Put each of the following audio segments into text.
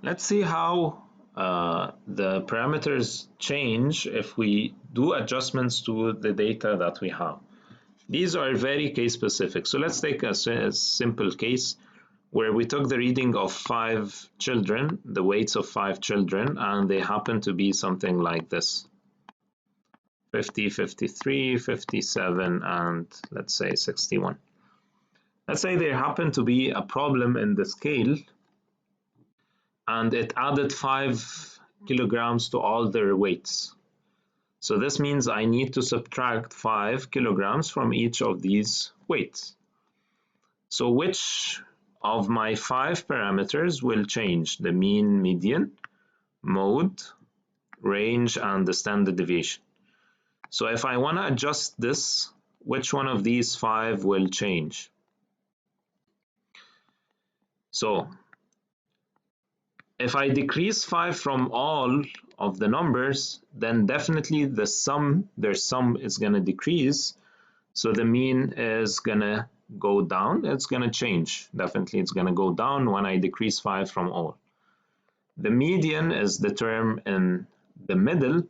Let's see how the parameters change if we do adjustments to the data that we have. These are very case specific. So let's take a simple case where we took the reading of 5 children, the weights of 5 children, and they happen to be something like this: 50, 53, 57, and let's say 61. Let's say there happened to be a problem in the scale and it added 5 kilograms to all their weights. So this means I need to subtract 5 kilograms from each of these weights. So which of my 5 parameters will change? The mean, median, mode, range, and the standard deviation. So if I want to adjust this, which one of these 5 will change? So if I decrease 5 from all of the numbers, then definitely their sum is going to decrease. So the mean is going to go down. It's going to change. Definitely it's going to go down when I decrease 5 from all. The median is the term in the middle.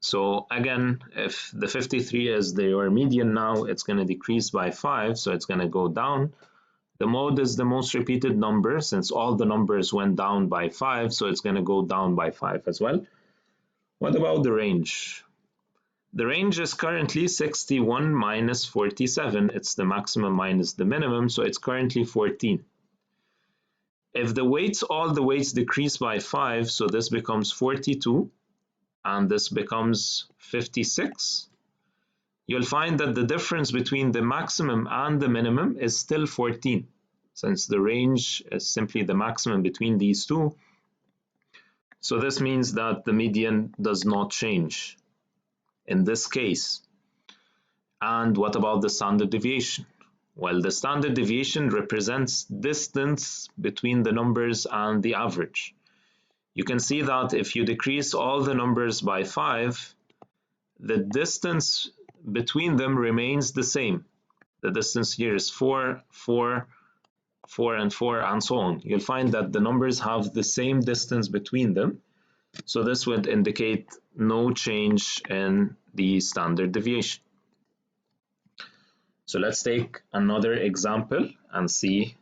So again, if the 53 is your median now, it's going to decrease by 5, so it's going to go down. The mode is the most repeated number, since all the numbers went down by 5, so it's going to go down by 5 as well. What about the range? The range is currently 61 minus 47. It's the maximum minus the minimum, so it's currently 14. If all the weights decrease by 5, so this becomes 42, and this becomes 56, you'll find that the difference between the maximum and the minimum is still 14. Since the range is simply the maximum between these two, so this means that the median does not change in this case. And what about the standard deviation? Well, the standard deviation represents distance between the numbers and the average. You can see that if you decrease all the numbers by 5, the distance between them remains the same. The distance here is 4, 4, 4, and 4, and so on. You'll find that the numbers have the same distance between them. So this would indicate no change in the standard deviation. So let's take another example and see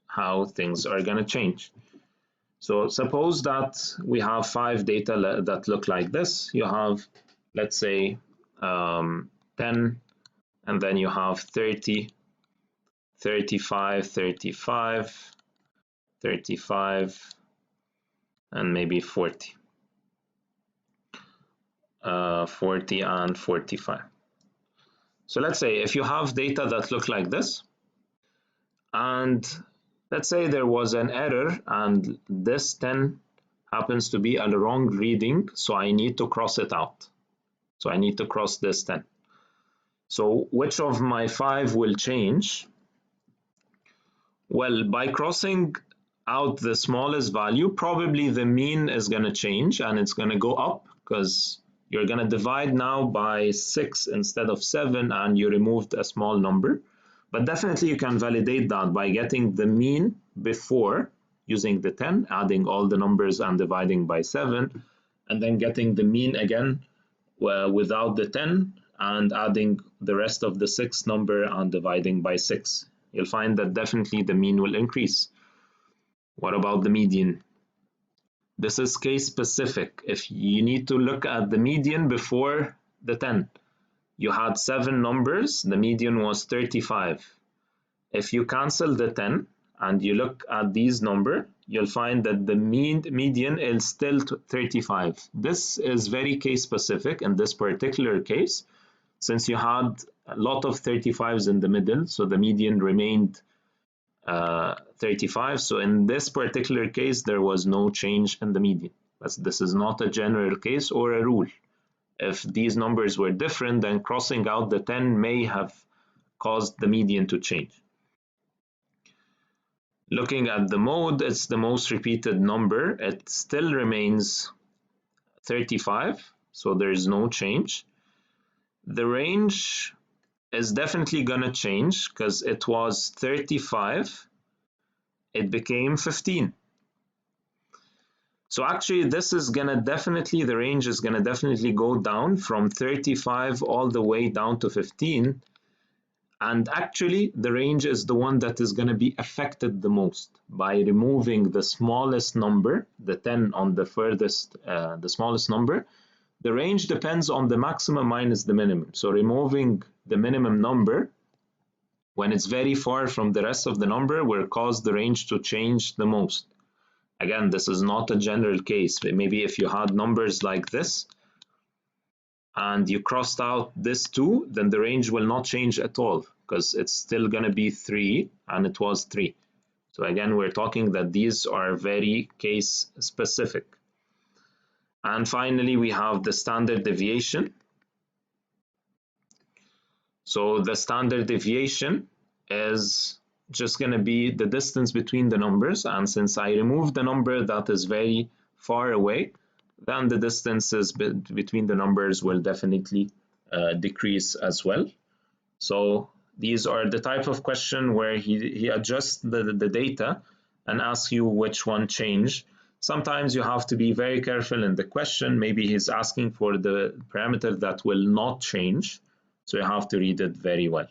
how things are going to change. So suppose that we have 5 data that look like this. You have, let's say, 10, and then you have 30, 35, 35, 35, and maybe 40. 40 and 45. So let's say if you have data that look like this, and let's say there was an error and this 10 happens to be a wrong reading, so I need to cross it out. So I need to cross this 10. So which of my 5 will change? Well, by crossing out the smallest value, probably the mean is going to change and it's going to go up, because you're going to divide now by 6 instead of 7 and you removed a small number. But definitely you can validate that by getting the mean before using the 10, adding all the numbers and dividing by 7, and then getting the mean again without the 10 and adding the rest of the 6 number and dividing by 6. You'll find that definitely the mean will increase. What about the median? This is case specific. If you need to look at the median before the 10, you had 7 numbers, the median was 35. If you cancel the 10 and you look at these numbers, you'll find that the median is still 35. This is very case specific in this particular case, since you had a lot of 35s in the middle, so the median remained 35. So in this particular case, there was no change in the median. But this is not a general case or a rule. If these numbers were different, then crossing out the 10 may have caused the median to change. Looking at the mode, it's the most repeated number. It still remains 35, so there is no change. The range is definitely going to change, because it was 35, it became 15. So actually this is gonna definitely, the range is gonna definitely go down from 35 all the way down to 15. And actually the range is the one that is gonna be affected the most by removing the smallest number, the 10 on the furthest, the smallest number. The range depends on the maximum minus the minimum. So removing the minimum number when it's very far from the rest of the number will cause the range to change the most. Again, this is not a general case. Maybe if you had numbers like this and you crossed out this 2, then the range will not change at all because it's still going to be 3 and it was 3. So again, we're talking that these are very case specific. And finally, we have the standard deviation. So the standard deviation is just going to be the distance between the numbers, and since I removed the number that is very far away, then the distances between the numbers will definitely decrease as well. So these are the type of question where he adjusts the data and asks you which one changed. Sometimes you have to be very careful in the question. Maybe he's asking for the parameter that will not change, so you have to read it very well.